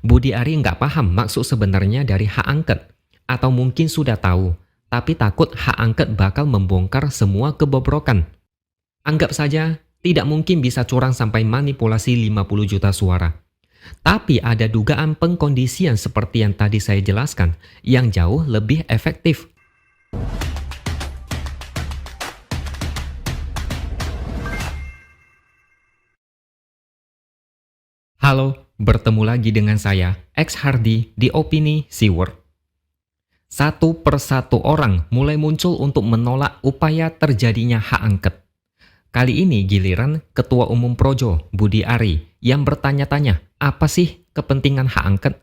Budi Ari nggak paham maksud sebenarnya dari hak angket. Atau mungkin sudah tahu, tapi takut hak angket bakal membongkar semua kebobrokan. Anggap saja tidak mungkin bisa curang sampai manipulasi 50 juta suara. Tapi ada dugaan pengkondisian seperti yang tadi saya jelaskan yang jauh lebih efektif. Halo, bertemu lagi dengan saya, X Hardy di Opini Seaword. Satu persatu orang mulai muncul untuk menolak upaya terjadinya hak angket. Kali ini giliran Ketua Umum Projo, Budi Ari, yang bertanya-tanya, apa sih kepentingan hak angket?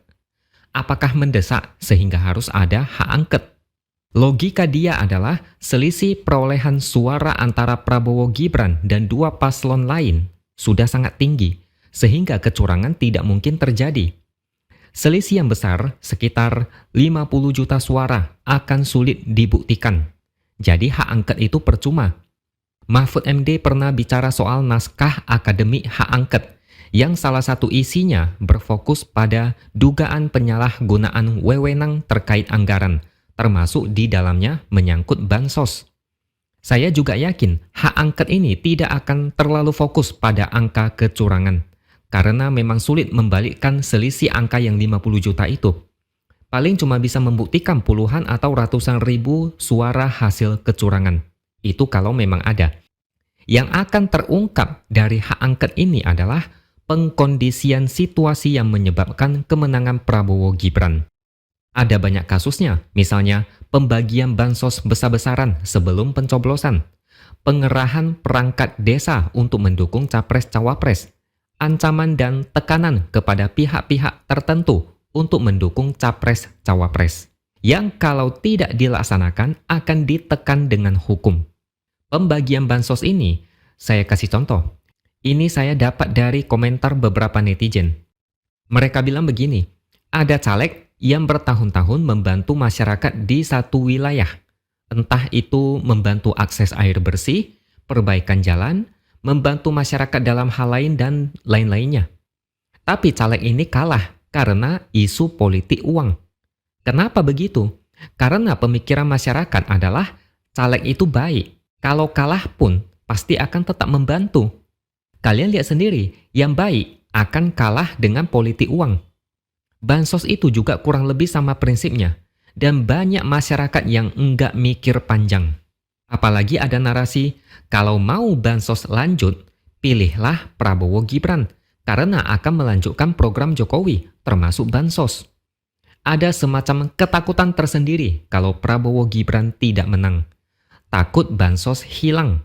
Apakah mendesak sehingga harus ada hak angket? Logika dia adalah selisih perolehan suara antara Prabowo Gibran dan dua paslon lain sudah sangat tinggi, sehingga kecurangan tidak mungkin terjadi. Selisih yang besar, sekitar 50 juta suara, akan sulit dibuktikan. Jadi hak angket itu percuma. Mahfud MD pernah bicara soal naskah akademik hak angket, yang salah satu isinya berfokus pada dugaan penyalahgunaan wewenang terkait anggaran, termasuk di dalamnya menyangkut bansos. Saya juga yakin hak angket ini tidak akan terlalu fokus pada angka kecurangan, karena memang sulit membalikkan selisih angka yang 50 juta itu. Paling cuma bisa membuktikan puluhan atau ratusan ribu suara hasil kecurangan. Itu kalau memang ada. Yang akan terungkap dari hak angket ini adalah pengkondisian situasi yang menyebabkan kemenangan Prabowo Gibran. Ada banyak kasusnya, misalnya pembagian bansos besar-besaran sebelum pencoblosan, pengerahan perangkat desa untuk mendukung capres-cawapres, ancaman dan tekanan kepada pihak-pihak tertentu untuk mendukung capres-cawapres, yang kalau tidak dilaksanakan akan ditekan dengan hukum. Pembagian bansos ini, saya kasih contoh. Ini saya dapat dari komentar beberapa netizen. Mereka bilang begini, ada caleg yang bertahun-tahun membantu masyarakat di satu wilayah. Entah itu membantu akses air bersih, perbaikan jalan, membantu masyarakat dalam hal lain dan lain-lainnya. Tapi caleg ini kalah karena isu politik uang. Kenapa begitu? Karena pemikiran masyarakat adalah caleg itu baik. Kalau kalah pun pasti akan tetap membantu. Kalian lihat sendiri, yang baik akan kalah dengan politik uang. Bansos itu juga kurang lebih sama prinsipnya. Dan banyak masyarakat yang enggak mikir panjang. Apalagi ada narasi, kalau mau bansos lanjut, pilihlah Prabowo Gibran, karena akan melanjutkan program Jokowi, termasuk bansos. Ada semacam ketakutan tersendiri kalau Prabowo Gibran tidak menang. Takut bansos hilang.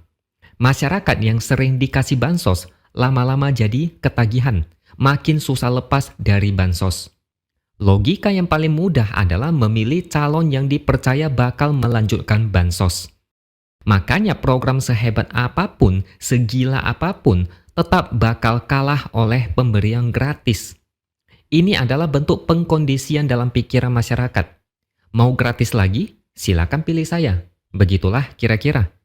Masyarakat yang sering dikasih bansos, lama-lama jadi ketagihan, makin susah lepas dari bansos. Logika yang paling mudah adalah memilih calon yang dipercaya bakal melanjutkan bansos. Makanya program sehebat apapun, segila apapun, tetap bakal kalah oleh pemberian gratis. Ini adalah bentuk pengkondisian dalam pikiran masyarakat. Mau gratis lagi? Silakan pilih saya. Begitulah kira-kira.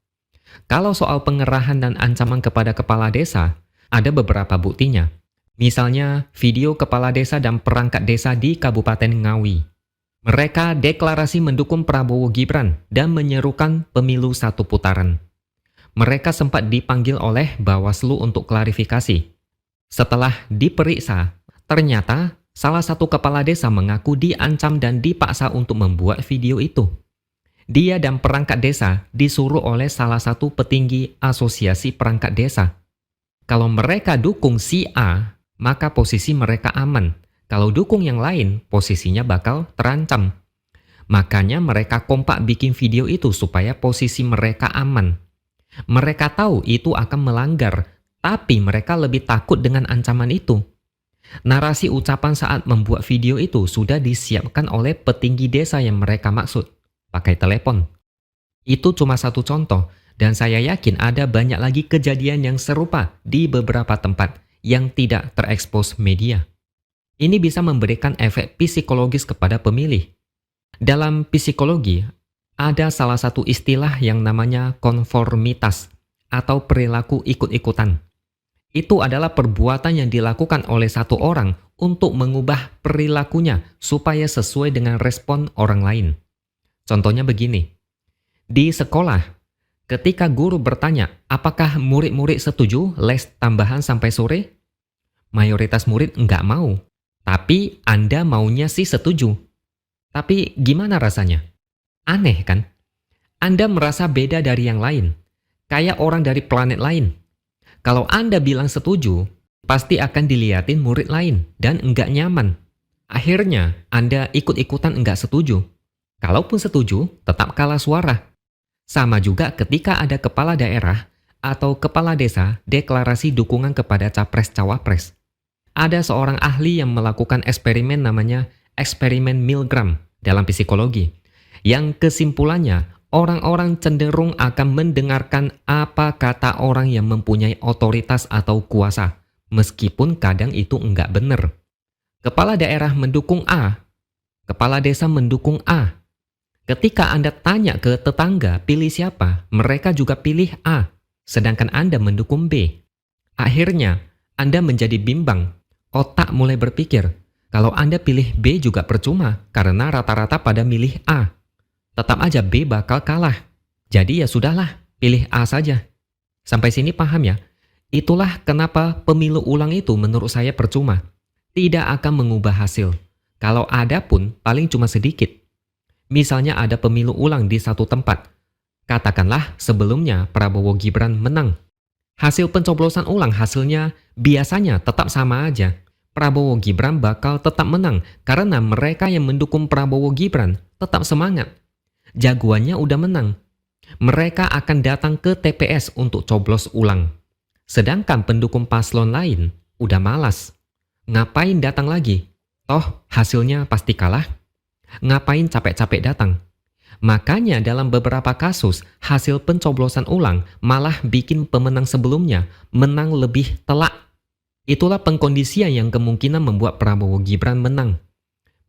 Kalau soal pengerahan dan ancaman kepada kepala desa, ada beberapa buktinya. Misalnya video kepala desa dan perangkat desa di Kabupaten Ngawi. Mereka deklarasi mendukung Prabowo Gibran dan menyerukan pemilu satu putaran. Mereka sempat dipanggil oleh Bawaslu untuk klarifikasi. Setelah diperiksa, ternyata salah satu kepala desa mengaku diancam dan dipaksa untuk membuat video itu. Dia dan perangkat desa disuruh oleh salah satu petinggi asosiasi perangkat desa. Kalau mereka dukung si A, maka posisi mereka aman. Kalau dukung yang lain, posisinya bakal terancam. Makanya mereka kompak bikin video itu supaya posisi mereka aman. Mereka tahu itu akan melanggar, tapi mereka lebih takut dengan ancaman itu. Narasi ucapan saat membuat video itu sudah disiapkan oleh petinggi desa yang mereka maksud. Pakai telepon. Itu cuma satu contoh, dan saya yakin ada banyak lagi kejadian yang serupa di beberapa tempat yang tidak terekspos media. Ini bisa memberikan efek psikologis kepada pemilih. Dalam psikologi, ada salah satu istilah yang namanya konformitas atau perilaku ikut-ikutan. Itu adalah perbuatan yang dilakukan oleh satu orang untuk mengubah perilakunya supaya sesuai dengan respon orang lain. Contohnya begini, di sekolah, ketika guru bertanya, apakah murid-murid setuju les tambahan sampai sore? Mayoritas murid nggak mau, tapi Anda maunya sih setuju. Tapi gimana rasanya? Aneh kan? Anda merasa beda dari yang lain, kayak orang dari planet lain. Kalau Anda bilang setuju, pasti akan diliatin murid lain dan enggak nyaman. Akhirnya, Anda ikut-ikutan enggak setuju. Kalaupun setuju, tetap kalah suara. Sama juga ketika ada kepala daerah atau kepala desa deklarasi dukungan kepada capres-cawapres. Ada seorang ahli yang melakukan eksperimen namanya eksperimen Milgram dalam psikologi, yang kesimpulannya orang-orang cenderung akan mendengarkan apa kata orang yang mempunyai otoritas atau kuasa, meskipun kadang itu enggak benar. Kepala daerah mendukung A, kepala desa mendukung A. Ketika Anda tanya ke tetangga pilih siapa, mereka juga pilih A, sedangkan Anda mendukung B. Akhirnya, Anda menjadi bimbang. Otak mulai berpikir, kalau Anda pilih B juga percuma karena rata-rata pada milih A. Tetap aja B bakal kalah. Jadi ya sudahlah, pilih A saja. Sampai sini paham ya? Itulah kenapa pemilu ulang itu menurut saya percuma. Tidak akan mengubah hasil. Kalau ada pun paling cuma sedikit. Misalnya ada pemilu ulang di satu tempat. Katakanlah sebelumnya Prabowo Gibran menang. Hasil pencoblosan ulang hasilnya biasanya tetap sama aja. Prabowo Gibran bakal tetap menang karena mereka yang mendukung Prabowo Gibran tetap semangat. Jagoannya udah menang. Mereka akan datang ke TPS untuk coblos ulang. Sedangkan pendukung paslon lain udah malas. Ngapain datang lagi? Toh hasilnya pasti kalah. Ngapain capek-capek datang? Makanya dalam beberapa kasus, hasil pencoblosan ulang malah bikin pemenang sebelumnya menang lebih telak. Itulah pengkondisian yang kemungkinan membuat Prabowo Gibran menang.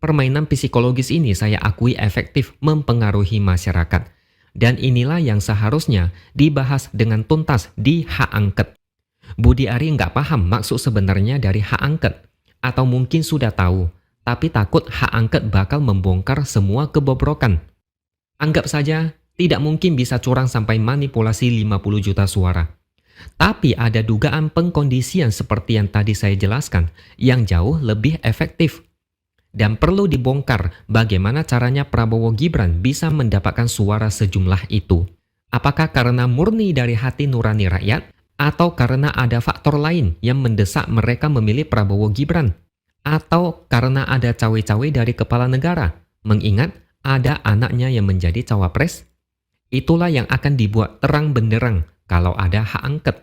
Permainan psikologis ini saya akui efektif mempengaruhi masyarakat. Dan inilah yang seharusnya dibahas dengan tuntas di hak angket. Budi Ari nggak paham maksud sebenarnya dari hak angket. Atau mungkin sudah tahu, tapi takut hak angket bakal membongkar semua kebobrokan. Anggap saja tidak mungkin bisa curang sampai manipulasi 50 juta suara. Tapi ada dugaan pengkondisian seperti yang tadi saya jelaskan yang jauh lebih efektif. Dan perlu dibongkar bagaimana caranya Prabowo Gibran bisa mendapatkan suara sejumlah itu. Apakah karena murni dari hati nurani rakyat atau karena ada faktor lain yang mendesak mereka memilih Prabowo Gibran? Atau karena ada cawe-cawe dari kepala negara, mengingat ada anaknya yang menjadi cawapres? Itulah yang akan dibuat terang benderang kalau ada hak angket.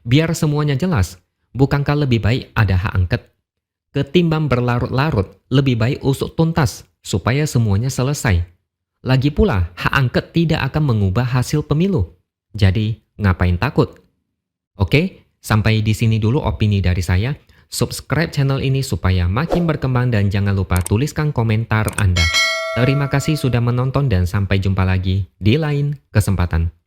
Biar semuanya jelas, bukankah lebih baik ada hak angket? Ketimbang berlarut-larut, lebih baik usut tuntas supaya semuanya selesai. Lagi pula, hak angket tidak akan mengubah hasil pemilu. Jadi, ngapain takut? Oke, sampai di sini dulu opini dari saya. Subscribe channel ini supaya makin berkembang dan jangan lupa tuliskan komentar Anda. Terima kasih sudah menonton dan sampai jumpa lagi di lain kesempatan.